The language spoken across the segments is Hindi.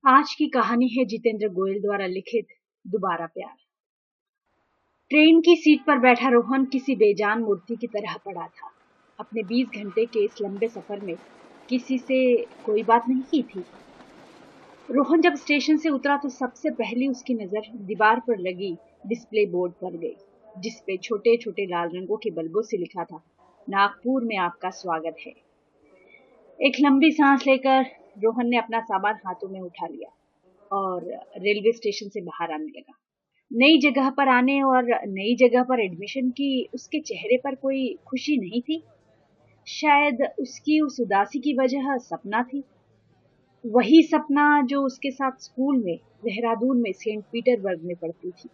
आज की कहानी है जितेंद्र गोयल द्वारा लिखित दोबारा प्यार। ट्रेन की सीट पर बैठा रोहन किसी बेजान मूर्ति की तरह पड़ा था। अपने 20 घंटे के इस लंबे सफर में किसी से कोई बात नहीं की थी। रोहन जब स्टेशन से उतरा तो सबसे पहली उसकी नजर दीवार पर लगी डिस्प्ले बोर्ड पर गई, जिसपे छोटे छोटे लाल रंगों के बल्बों से लिखा था, नागपुर में आपका स्वागत है। एक लंबी सांस लेकर रोहन ने अपना सामान हाथों में उठा लिया और रेलवे स्टेशन से बाहर आने लगा। नई जगह पर आने और नई जगह पर एडमिशन की उसके चेहरे पर कोई खुशी नहीं थी। शायद उसकी उस उदासी की वजह सपना थी, वही सपना जो उसके साथ स्कूल में देहरादून में सेंट पीटरबर्ग में पढ़ती थी,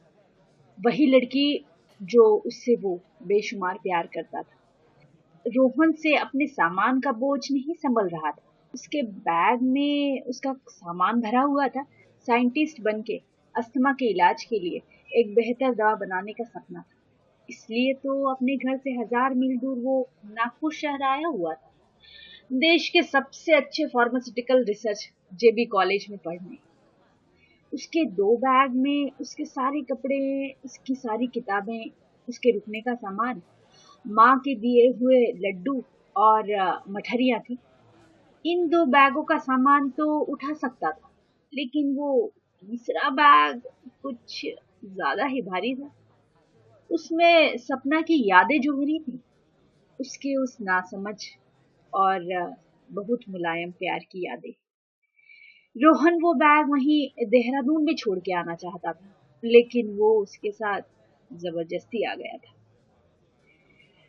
वही लड़की जो उससे वो बेशुमार प्यार करता था। रोहन से अपने सामान का बोझ नहीं संभल रहा था। उसके बैग में उसका सामान भरा हुआ था। साइंटिस्ट बन के अस्थमा के इलाज के लिए एक बेहतर दवा बनाने का सपना था। इसलिए तो अपने घर से 1000 मील दूर वो नागपुर शहर आया हुआ था, देश के सबसे अच्छे फार्मास्यूटिकल रिसर्च जेबी कॉलेज में पढ़ने। उसके 2 बैग में उसके सारे कपड़े, उसकी सारी किताबें, उसके रुकने का सामान, माँ के दिए हुए लड्डू और मठरियाँ थी। इन 2 बैगों का सामान तो उठा सकता था, लेकिन वो तीसरा बैग कुछ ज्यादा ही भारी था। उसमें सपना की यादें जुड़ी थी, उसके उस नासमझ और बहुत मुलायम प्यार की यादें। रोहन वो बैग वहीं देहरादून में छोड़ के आना चाहता था, लेकिन वो उसके साथ जबरदस्ती आ गया था।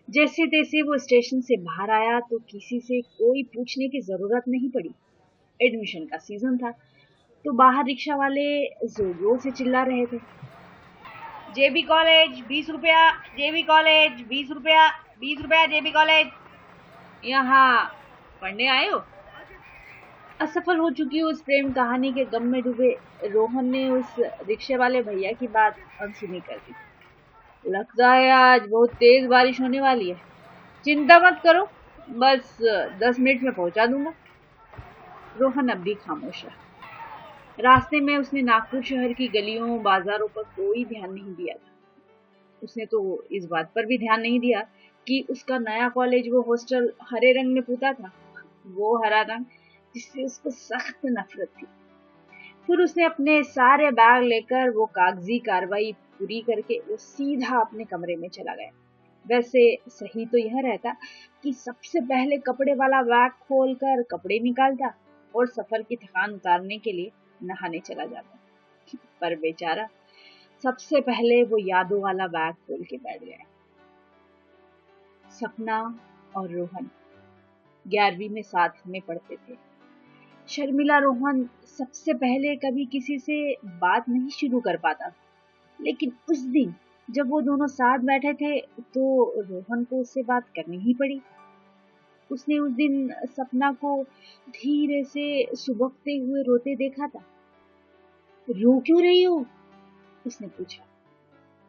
जैसे तैसे वो स्टेशन से बाहर आया तो किसी से कोई पूछने की जरूरत नहीं पड़ी। एडमिशन का सीजन था तो बाहर रिक्शा वाले जोर जोर से चिल्ला रहे थे, जेबी कॉलेज 20 रुपया, जेबी कॉलेज 20 रुपया, 20 रुपया जेबी कॉलेज। यहाँ पढ़ने आए हो? असफल हो चुकी उस प्रेम कहानी के गम में डूबे रोहन ने उस रिक्शे वाले भैया की बात अनसुनी कर दी। लगता है आज बहुत तेज बारिश होने वाली है। चिंता मत करो, बस 10 मिनट में पहुंचा दूंगा। रोहन अब भी खामोश रहा। रास्ते में उसने नागपुर शहर की गलियों बाजारों पर कोई ध्यान नहीं दिया था। उसने तो इस बात पर भी ध्यान नहीं दिया कि उसका नया कॉलेज वो हॉस्टल हरे रंग में पुता था, वो हरा रंग जिससे उसको सख्त नफरत थी। फिर उसने अपने सारे बैग लेकर वो कागजी कार्रवाई पूरी करके वो सीधा अपने कमरे में चला गया। वैसे सही तो यह रहता कि सबसे पहले कपड़े वाला बैग खोलकर कपड़े निकालता और सफर की थकान उतारने के लिए नहाने चला जाता, पर बेचारा सबसे पहले वो यादों वाला बैग खोल के बैठ गया। सपना और रोहन 11वीं में साथ में पढ़ते थे। शर्मिला रोहन सबसे पहले कभी किसी से बात नहीं शुरू कर पाता, लेकिन उस दिन जब वो दोनों साथ बैठे थे तो रोहन को उससे बात करनी ही पड़ी। उसने उस दिन सपना को धीरे से सुबकते हुए रोते देखा था। रो क्यों रही हो? उसने पूछा।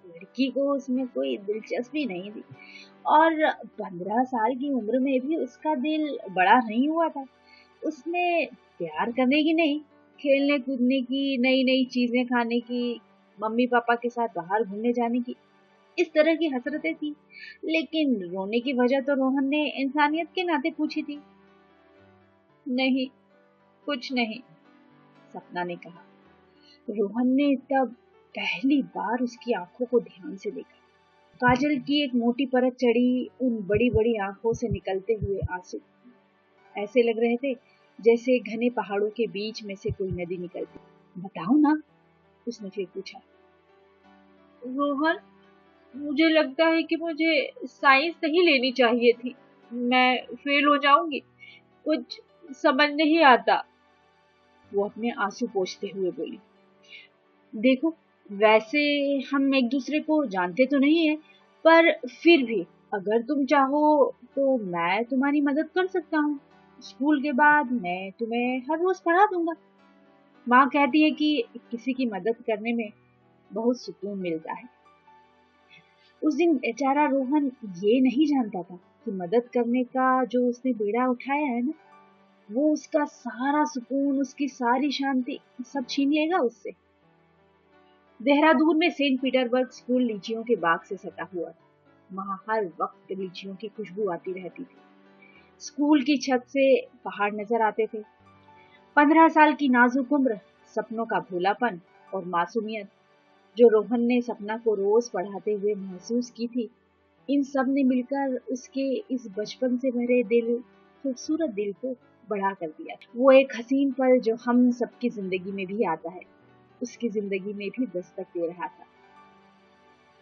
लड़की को उसमें कोई दिलचस्पी नहीं थी और 15 साल की उम्र में भी उसका दिल बड़ा नहीं हुआ था। उसने प्यार करने की नहीं, खेलने कूदने की, नई नई चीजें खाने की, मम्मी पापा के साथ बाहर घूमने जाने की, इस तरह की हसरतें थी। लेकिन रोने की वजह तो रोहन ने इंसानियत के नाते पूछी थी। नहीं, कुछ नहीं, सपना ने कहा। रोहन ने तब पहली बार उसकी आंखों को ध्यान से देखा। काजल की एक मोटी परत चढ़ी उन बड़ी बड़ी आंखों से निकलते हुए आंसू ऐसे लग रहे थे जैसे घने पहाड़ों के बीच में से कोई नदी निकलती। बताओ ना, उसने फिर पूछा। रोहन, मुझे लगता है कि मुझे साइंस नहीं लेनी चाहिए थी, मैं फेल हो जाऊंगी, कुछ समझ नहीं आता, वो अपने आंसू पोंछते हुए बोली। देखो, वैसे हम एक दूसरे को जानते तो नहीं है, पर फिर भी अगर तुम चाहो तो मैं तुम्हारी मदद कर सकता हूँ। स्कूल के बाद मैं तुम्हें हर रोज पढ़ा दूंगा। माँ कहती है कि किसी की मदद करने में बहुत सुकून मिलता है। उस दिन बेचारा रोहन ये नहीं जानता था कि मदद करने का जो उसने बीड़ा उठाया है ना, वो उसका सारा सुकून, उसकी सारी शांति सब छीन लेगा उससे। देहरादून में सेंट पीटरबर्ग स्कूल लीचियों के बाग से सटा हुआ था। वहां हर वक्त लीचियों की खुशबू आती रहती थी। स्कूल की छत से पहाड़ नजर आते थे। 15 साल की नाजुक उम्र, सपनों का भोलापन और मासूमियत जो रोहन ने सपना को रोज पढ़ाते हुए महसूस की थी, इन सब ने मिलकर उसके इस बचपन से भरे खूबसूरत दिल को बढ़ा कर दिया। वो एक हसीन पल जो हम सबकी जिंदगी में भी आता है, उसकी जिंदगी में भी दस्तक दे रहा था।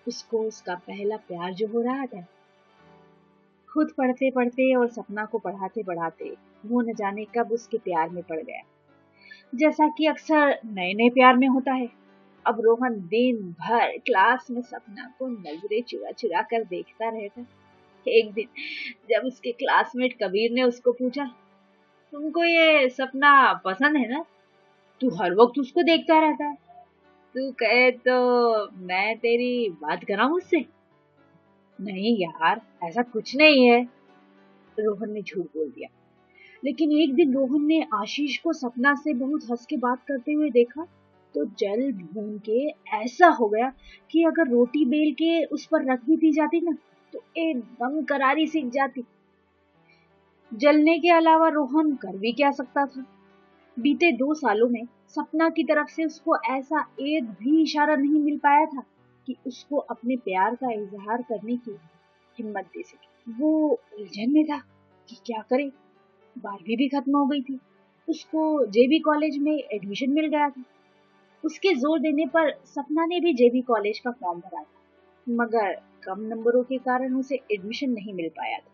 उसको उसका पहला प्यार जो हो रहा था। खुद पढ़ते पढ़ते और सपना को पढ़ाते पढ़ाते वो न जाने कब उसके प्यार में पड़ गया, जैसा कि अक्सर नए नए प्यार में होता है। अब रोहन दिन भर क्लास में सपना को नजरें चुरा चुरा कर देखता रहता। एक दिन जब उसके क्लासमेट कबीर ने उसको पूछा, तुमको ये सपना पसंद है ना? तू हर वक्त उसको देखता रहता है। तू कहे तो मैं तेरी बात कराऊं उससे? नहीं यार, ऐसा कुछ नहीं है, रोहन ने झूठ बोल दिया। लेकिन एक दिन रोहन ने आशीष को सपना से बहुत हंस के बात करते हुए देखा, तो जल भून के ऐसा हो गया कि अगर रोटी बेल के उस पर रख भी दी जाती ना, तो एकदम करारी सीख जाती। जलने के अलावा रोहन कर भी क्या सकता था? बीते 2 सालों में सपना की तरफ से उसको ऐसा एक भी इशारा नहीं मिल पाया था कि उसको अपने प्यार का इजहार करने की हिम्मत दे सके। वो उलझन में था कि क्या करे। 12वीं भी खत्म हो गई थी। उसको जेबी कॉलेज में एडमिशन मिल गया था। उसके जोर देने पर सपना ने भी जेबी कॉलेज का फॉर्म भरा था, मगर कम नंबरों के कारण उसे एडमिशन नहीं मिल पाया था।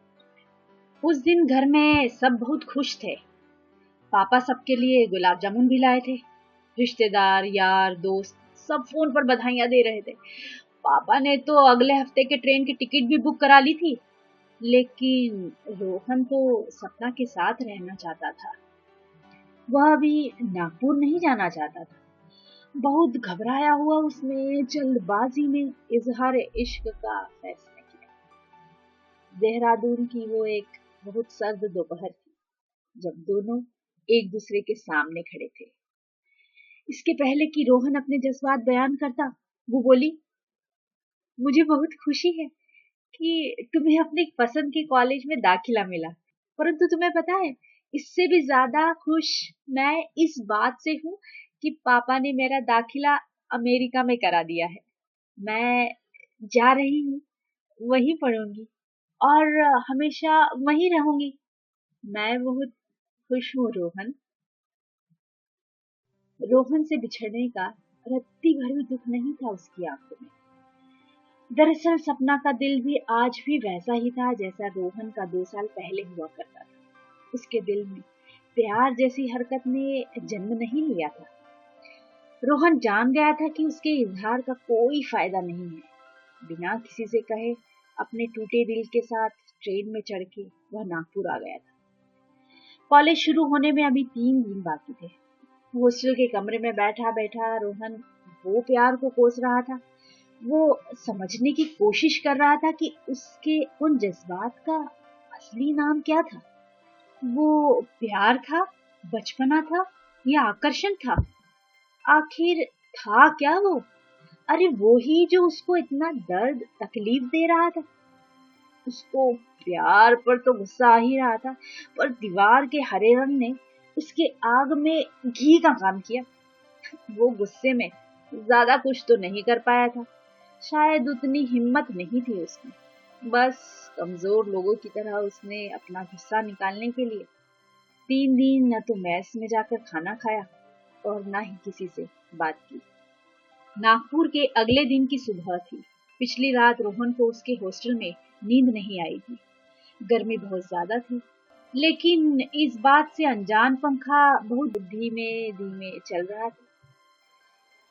उस दिन घर में सब बहुत खुश थे। पापा सबके लिए गुलाब जामुन भी लाए थे। रिश्तेदार, यार, दोस्त सब फोन पर बधाइयां दे रहे थे। पापा ने तो अगले हफ्ते के ट्रेन की टिकट भी बुक करा ली थी। लेकिन रोहन तो सपना के साथ रहना चाहता था। वह अभी नागपुर नहीं जाना चाहता था। बहुत घबराया हुआ उसने जल्दबाजी में इजहार इश्क का फैसला किया। देहरादून की वो एक बहुत सर्द दोपहर थी, जब दोनों एक दूसरे के सामने खड़े थे। इसके पहले कि रोहन अपने जज्बात बयान करता, वो बोली, मुझे बहुत खुशी है कि तुम्हें अपने पसंद के कॉलेज में दाखिला मिला। परंतु तुम्हें पता है, इससे भी ज्यादा खुश मैं इस बात से हूँ कि पापा ने मेरा दाखिला अमेरिका में करा दिया है। मैं जा रही हूँ, वहीं पढ़ूंगी और हमेशा वहीं रहूंगी। मैं बहुत खुश हूँ रोहन। रोहन से बिछड़ने का रत्ती भर भी दुख नहीं था उसकी आंखों में। दरअसल सपना का दिल भी आज भी वैसा ही था जैसा रोहन का 2 साल पहले हुआ करता था। उसके दिल में प्यार जैसी हरकत ने जन्म नहीं लिया था। रोहन जान गया था कि उसके इजहार का कोई फायदा नहीं है। बिना किसी से कहे अपने टूटे दिल के साथ ट्रेन में चढ़ के वह नागपुर आ गया था। कॉलेज शुरू होने में अभी 3 दिन बाकी थे। हॉस्टल के कमरे में बैठा बैठा रोहन वो प्यार को कोस रहा था। वो समझने की कोशिश कर रहा था कि उसके उन जज्बात का असली नाम क्या था। वो प्यार था, बचपना था या आकर्षण था? आखिर था क्या वो? अरे वो ही जो उसको इतना दर्द तकलीफ दे रहा था। उसको प्यार पर तो गुस्सा आ ही रहा था, पर दीवार के हरे रंग ने उसके आग में घी का काम किया। वो गुस्से में ज्यादा कुछ तो नहीं कर पाया था। शायद उतनी हिम्मत नहीं थी उसमें। बस कमजोर लोगों की तरह उसने अपना गुस्सा निकालने के लिए 3 दिन न तो मैस में जाकर खाना खाया और ना ही किसी से बात की। नागपुर के अगले दिन की सुबह थी। पिछली रात रोहन को उसके हॉस्टल में नींद नहीं आई थी। गर्मी बहुत ज्यादा थी, लेकिन इस बात से अनजान पंखा बहुत धीमे धीमे चल रहा था।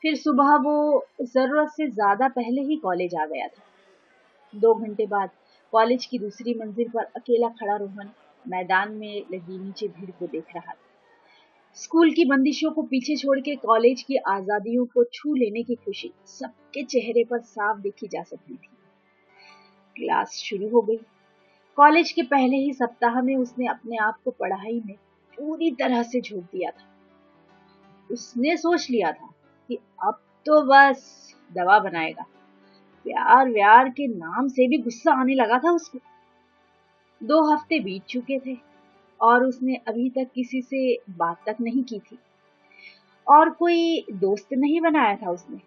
फिर सुबह वो जरूरत से ज्यादा पहले ही कॉलेज आ गया था। 2 घंटे बाद कॉलेज की दूसरी मंजिल पर अकेला खड़ा रोहन मैदान में लगी नीचे भीड़ को देख रहा था। स्कूल की बंदिशों को पीछे छोड़ के कॉलेज की आजादियों को छू लेने की खुशी सबके चेहरे पर साफ देखी जा सकती थी। क्लास शुरू हो गई। कॉलेज के पहले ही सप्ताह में उसने अपने आप को पढ़ाई में पूरी तरह से झोंक दिया था। उसने सोच लिया था कि अब तो बस दवा बनाएगा। प्यार व्यार के नाम से भी गुस्सा आने लगा था उसको। 2 हफ्ते बीत चुके थे और उसने अभी तक किसी से बात तक नहीं की थी और कोई दोस्त नहीं बनाया था उसने।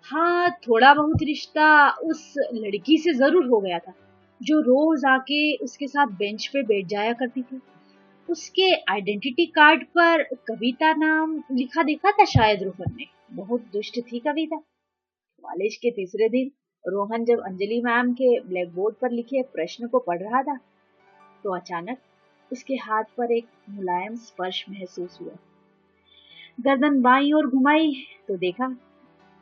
हाँ, थोड़ा बहुत रिश्ता उस लड़की से जरूर हो गया था जो रोज आके उसके साथ बेंच पे बैठ जाया करती थी। उसके आइडेंटिटी कार्ड पर कविता नाम लिखा देखा था शायद रोहन ने। बहुत दुष्ट थी कविता। कॉलेज के तीसरे दिन रोहन जब अंजलि मैम के ब्लैक बोर्ड पर लिखे एक प्रश्न को पढ़ रहा था तो अचानक उसके हाथ पर एक मुलायम स्पर्श महसूस हुआ। गर्दन बाईं ओर घुमाई तो देखा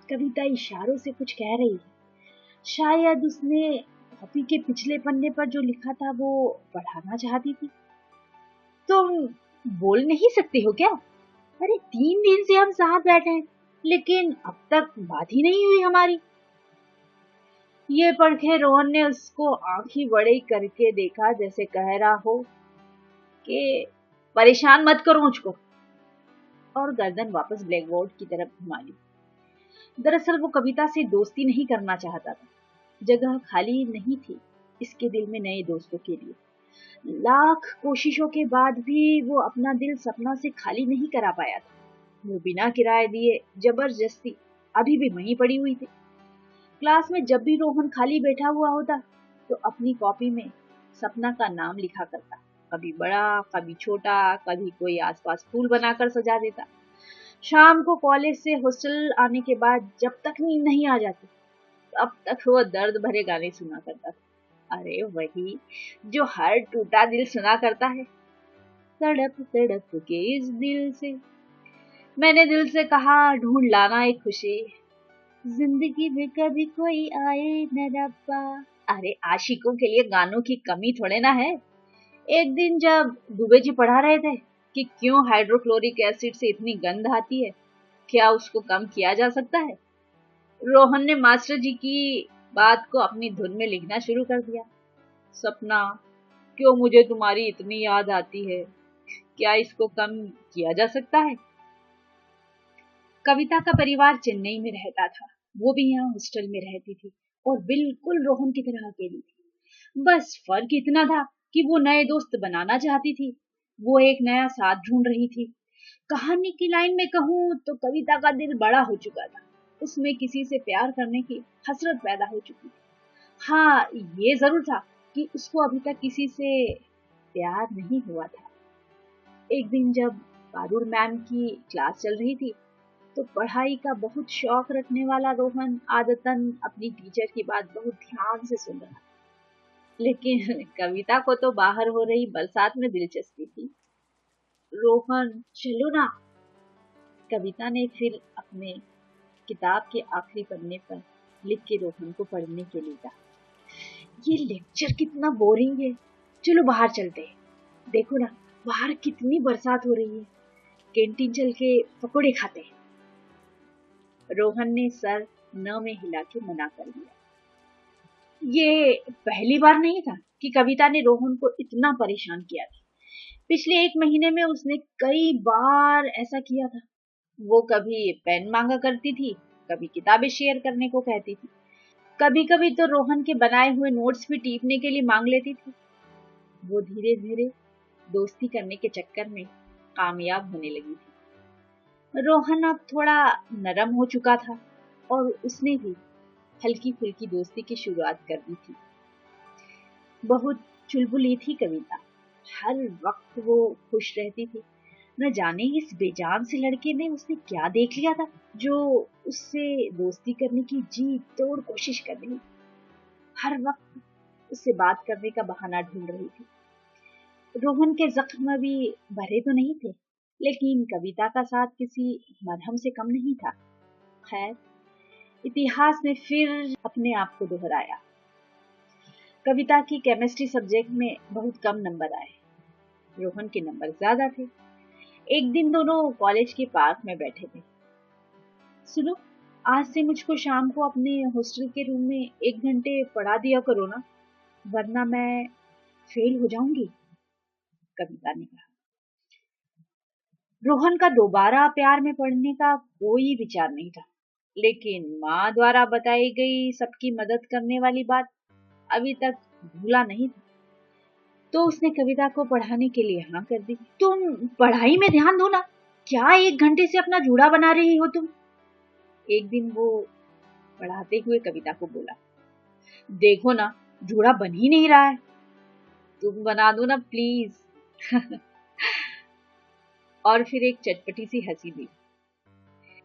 कविता इशारों से कुछ कह रही है। शायद उसने कॉपी के पिछले पन्ने पर जो लिखा था वो पढ़ाना चाहती थी। तुम बोल नहीं सकती हो क्या? अरे 3 दिन से हम साथ बैठे हैं लेकिन अब तक बात ही नहीं हुई हमारी। ये पढ़ के रोहन ने उसको आंखें बड़ी करके देखा जैसे कह रहा हो कि परेशान मत करो मुझको, और गर्दन वापस ब्लैक बोर्ड की तरफ घुमा ली। दरअसल वो कविता से दोस्ती नहीं करना चाहता था। जगह खाली नहीं थी इसके दिल में नए दोस्तों के लिए। लाख कोशिशों के बाद भी वो अपना दिल सपना से खाली नहीं करा पाया था। वो बिना किराए दिए जबरदस्ती अभी भी वहीं पड़ी हुई थी। क्लास में जब भी रोहन खाली बैठा हुआ होता तो अपनी कॉपी में सपना का नाम लिखा करता। कभी बड़ा, कभी छोटा, कभी कोई आसपास फूल बनाकर सजा देता। शाम को कॉलेज से हॉस्टल आने के बाद जब तक नींद नहीं आ जाती तब तक वो दर्द भरे गाने सुना करता था। अरे वही जो हर टूटा दिल सुना करता है। तड़प तड़प के इस दिल से मैंने दिल से कहा ढूंढ लाना एक खुशी, जिंदगी में कभी कोई आए न रब्बा। अरे आशिकों के लिए गानों की कमी थोड़े ना है। एक दिन जब दुबे जी पढ़ा रहे थे कि क्यों हाइड्रोक्लोरिक एसिड से इतनी गंध आती है, क्या उसको कम किया जा सकता है, रोहन ने मास्टर जी की बात को अपनी धुन में लिखना शुरू कर दिया। सपना, क्यों मुझे तुम्हारी इतनी याद आती है, क्या इसको कम किया जा सकता है। कविता का परिवार चेन्नई में रहता था। वो भी यहाँ हॉस्टल में रहती थी और बिल्कुल रोहन की तरह अकेली थी। बस फर्क इतना था कि वो नए दोस्त बनाना चाहती थी। वो एक नया साथ ढूंढ रही थी। कहानी की लाइन में कहूँ तो कविता का दिल बड़ा हो चुका था। उसमें किसी से प्यार करने की हसरत पैदा हो चुकी थी। हाँ, ये जरूर था कि उसको अभी तक किसी से प्यार नहीं हुआ था। एक दिन जब पारुल मैम की क्लास चल रही थी तो पढ़ाई का बहुत शौक रखने वाला रोहन आदतन अपनी टीचर की बात बहुत ध्यान से सुन रहा। लेकिन कविता को तो बाहर हो रही बरसात में दिलचस्पी थी। रोहन चलो ना, कविता ने फिर अपने किताब के आखिरी पन्ने पर लिख के रोहन को पढ़ने के लिए कहा। ये लेक्चर कितना बोरिंग है, चलो बाहर चलते हैं। देखो ना बाहर कितनी बरसात हो रही है, कैंटीन चल के पकोड़े खाते हैं। रोहन ने सर न में हिला के मना कर दिया। ये पहली बार नहीं था कि कविता ने रोहन को इतना परेशान किया था। पिछले 1 महीने में उसने कई बार ऐसा किया था। वो कभी पेन मांगा करती थी, कभी किताबें शेयर करने को कहती थी, कभी कभी तो रोहन के बनाए हुए नोट्स भी टीपने के लिए मांग लेती थी। वो धीरे धीरे दोस्ती करने के चक्कर में कामयाब होने लगी थी। रोहन अब थोड़ा नरम हो चुका था और उसने भी हल्की फुल्की दोस्ती की शुरुआत कर दी थी। बहुत चुलबुली थी कविता। हर वक्त वो खुश रहती थी। न जाने इस बेजान से लड़के ने उसने क्या देख लिया था जो उससे दोस्ती करने की जी तोड़ कोशिश कर रही। हर वक्त उससे बात करने का बहाना ढूंढ रही थी। रोहन के जख्म भी भरे तो नहीं थे, लेकिन कविता का साथ किसी मरहम से कम नहीं था। खैर, इतिहास ने फिर अपने आप को दोहराया। कविता की केमिस्ट्री सब्जेक्ट में बहुत कम नंबर आए, रोहन के नंबर ज्यादा थे। एक दिन दोनों कॉलेज के पार्क में बैठे थे। सुनो, आज से मुझको शाम को अपने हॉस्टल के रूम में 1 घंटे पढ़ा दिया करो ना, वरना मैं फेल हो जाऊंगी, कविता ने कहा। रोहन का दोबारा प्यार में पड़ने का कोई विचार नहीं था, लेकिन माँ द्वारा बताई गई सबकी मदद करने वाली बात अभी तक भूला नहीं था। तो उसने कविता को पढ़ाने के लिए हाँ कर दी। तुम पढ़ाई में ध्यान दो ना, क्या 1 घंटे से अपना जूड़ा बना रही हो तुम? एक दिन वो पढ़ाते हुए कविता को बोला। देखो ना, जूड़ा बन ही नहीं रहा है, तुम बना दो ना प्लीज। और फिर एक चटपटी सी हंसी दी।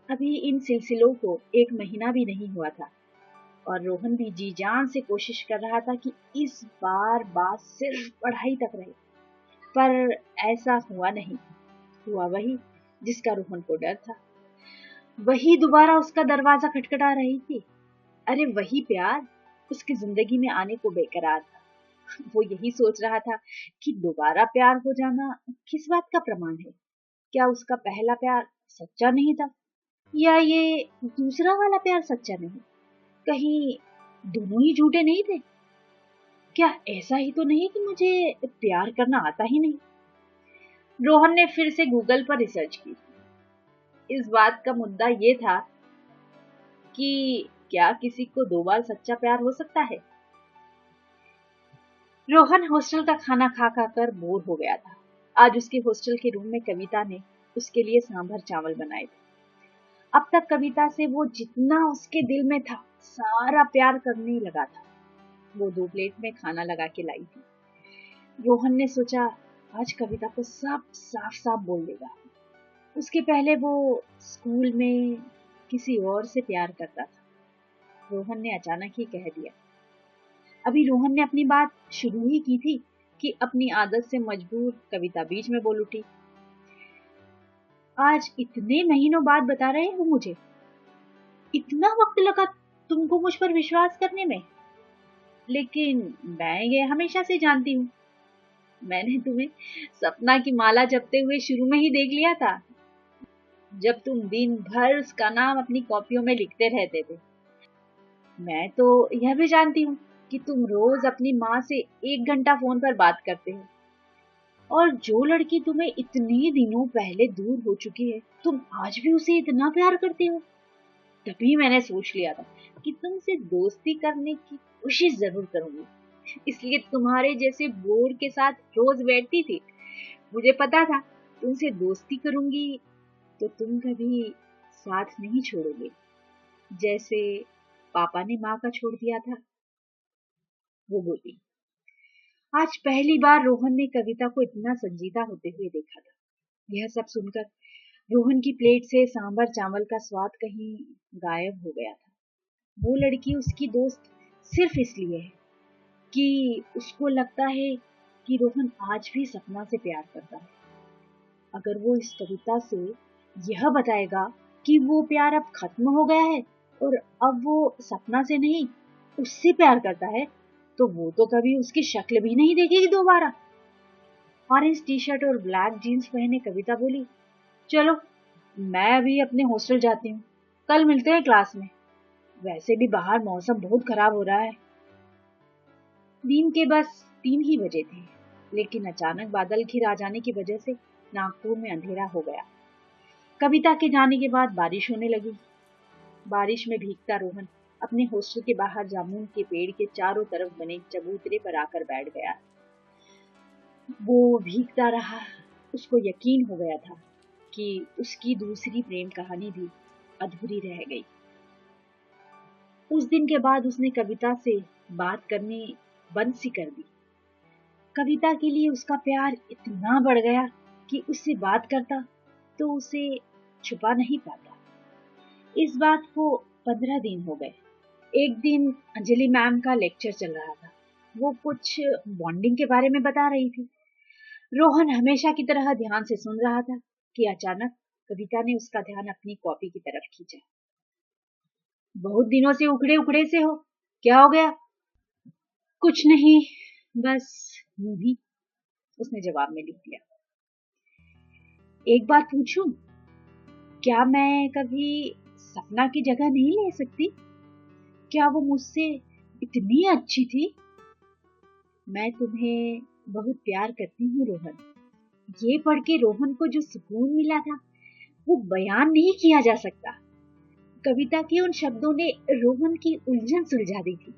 अभी इन सिलसिलों को 1 महीना भी नहीं हुआ था और रोहन भी जी जान से कोशिश कर रहा था कि इस बार बात सिर्फ पढ़ाई तक रहे, पर ऐसा हुआ नहीं। हुआ वही जिसका रोहन को डर था। वही दोबारा उसका दरवाजा खटखटा रही थी। अरे वही प्यार उसकी जिंदगी में आने को बेकरार था। वो यही सोच रहा था कि दोबारा प्यार हो जाना किस बात का प्रमाण है? क्या उसका पहला प्यार सच्चा नहीं था, या ये दूसरा वाला प्यार सच्चा नहीं? कहीं दोनों ही झूठे नहीं थे? क्या ऐसा ही तो नहीं कि मुझे प्यार करना आता ही नहीं? रोहन ने फिर से गूगल पर रिसर्च की। इस बात का मुद्दा ये था कि क्या किसी को 2 बार सच्चा प्यार हो सकता है? रोहन हॉस्टल का खाना खा खा कर बोर हो गया था। आज उसके हॉस्टल के रूम में कविता ने उसके लिए सांभर चावल बनाए थे। अब तक कविता से वो जितना उसके दिल में था सारा प्यार करने लगा था। वो 2 प्लेट में खाना लगा के लाई थी। रोहन ने सोचा आज कविता को सब साफ साफ बोल देगा। उसके पहले वो स्कूल में किसी और से प्यार करता था। रोहन ने अचानक ही कह दिया। अभी रोहन ने अपनी बात शुरू ही की थी कि अपनी आदत से मजबूर कविता बीच में बोल उठी। आज इतने महीनों बाद बता रहे हो मुझे? इतना वक्त लगा तुमको मुझ पर विश्वास करने में? लेकिन मैं ये हमेशा से जानती हूँ। मैंने तुम्हें सपना की माला जपते हुए शुरू में ही देख लिया था, जब तुम दिन भर उसका नाम अपनी कॉपियों में लिखते रहते थे। मैं तो यह भी जानती हूँ कि तुम रोज अपनी माँ से 1 घंटा फोन पर बात करते हो, और जो लड़की तुम्हें इतने दिनों पहले दूर हो चुकी है, तुम आज भी उसे इतना प्यार करते हो। तभी मैंने सोच लिया था कि तुमसे दोस्ती करने की कोशिश जरूर करूंगी, इसलिए तुम्हारे जैसे बोर के साथ रोज बैठती थी। मुझे पता था तुमसे दोस्ती करूंगी तो तुम कभी साथ नहीं छोड़ोगे, जैसे पापा ने माँ का छोड़ दिया था। वो बोली। आज पहली बार रोहन ने कविता को इतना संजीदा होते हुए देखा था। यह सब सुनकर रोहन की प्लेट से सांभर चावल का स्वाद कहीं गायब हो गया था। वो लड़की उसकी दोस्त सिर्फ इसलिए है कि उसको लगता है कि रोहन आज भी सपना से प्यार करता है। अगर वो इस कविता से यह बताएगा कि वो प्यार अब खत्म हो गया है और अब वो सपना से नहीं उससे प्यार करता है, तो वो तो कभी उसकी शक्ल भी नहीं देखेगी दोबारा। ऑरेंज टी शर्ट और ब्लैक जीन्स पहने कविता बोली, चलो मैं अभी अपने हॉस्टल जाती हूँ, कल मिलते हैं क्लास में। वैसे भी बाहर मौसम बहुत खराब हो रहा है। दिन के बस 3 ही बजे थे, लेकिन अचानक बादल घिर आ जाने की वजह से नागपुर में अंधेरा हो गया। कविता के जाने के बाद बारिश होने लगी। बारिश में भीगता रोहन अपने हॉस्टल के बाहर जामुन के पेड़ के चारों तरफ बने चबूतरे पर आकर बैठ गया। वो भीगता रहा। उसको यकीन हो गया था कि उसकी दूसरी प्रेम कहानी भी अधूरी रह गई। उस दिन के बाद उसने कविता से बात करनी बंद सी कर दी। कविता के लिए उसका प्यार इतना बढ़ गया कि उससे बात करता तो उसे छुपा नहीं पाता। इस बात को 15 दिन हो गए। एक दिन अंजलि मैम का लेक्चर चल रहा था। वो कुछ बॉन्डिंग के बारे में बता रही थी। रोहन हमेशा की तरह ध्यान से सुन रहा था कि अचानक कविता ने उसका ध्यान अपनी कॉपी की तरफ खींचा। बहुत दिनों से उखड़े उखड़े से हो, क्या हो गया? कुछ नहीं, बस यूं ही, उसने जवाब में लिख दिया। एक बात पूछूं, क्या मैं कभी सपना की जगह नहीं ले सकती? क्या वो मुझसे इतनी अच्छी थी? मैं तुम्हें बहुत प्यार करती हूँ रोहन। ये पढ़ के रोहन को जो सुकून मिला था वो बयान नहीं किया जा सकता। कविता के उन शब्दों ने रोहन की उलझन सुलझा दी थी।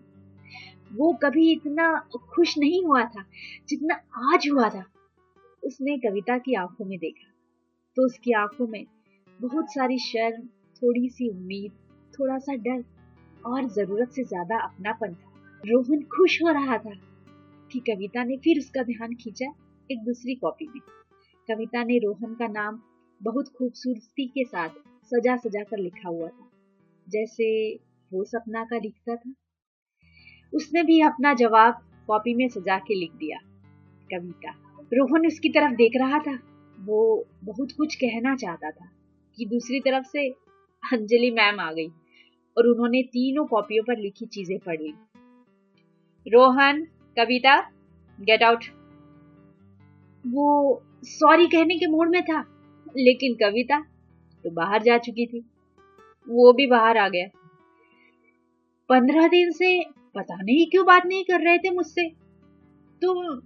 वो कभी इतना खुश नहीं हुआ था जितना आज हुआ था। उसने कविता की आंखों में देखा तो उसकी आंखों में बहुत सारी शर्म, थोड़ी सी उम्मीद, थोड़ा सा डर और जरूरत से ज्यादा अपनापन था। रोहन खुश हो रहा था कि कविता ने फिर उसका ध्यान खींचा एक दूसरी कॉपी में। कविता ने रोहन का नाम बहुत खूबसूरती के साथ सजा सजा कर लिखा हुआ था, जैसे वो सपना का लिखता था। उसने भी अपना जवाब कॉपी में सजा के लिख दिया, कविता। रोहन उसकी तरफ देख रहा था। वो बहुत कुछ कहना चाहता था कि दूसरी तरफ से अंजलि मैम आ गई और उन्होंने तीनों कॉपियों पर लिखी चीजें पढ़ ली। रोहन, कविता, गेट आउट। वो सॉरी कहने के मूड में था, लेकिन कविता तो बाहर जा चुकी थी। वो भी बाहर आ गया। 15 दिन से पता नहीं क्यों बात नहीं कर रहे थे मुझसे। तुम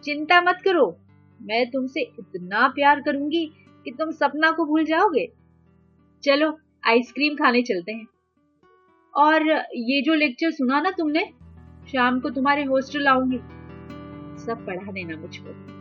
चिंता मत करो, मैं तुमसे इतना प्यार करूंगी कि तुम सपना को भूल जाओगे। चलो आइसक्रीम खाने चलते हैं। और ये जो लेक्चर सुना ना तुमने, शाम को तुम्हारे हॉस्टल आऊंगी, सब पढ़ा देना मुझको।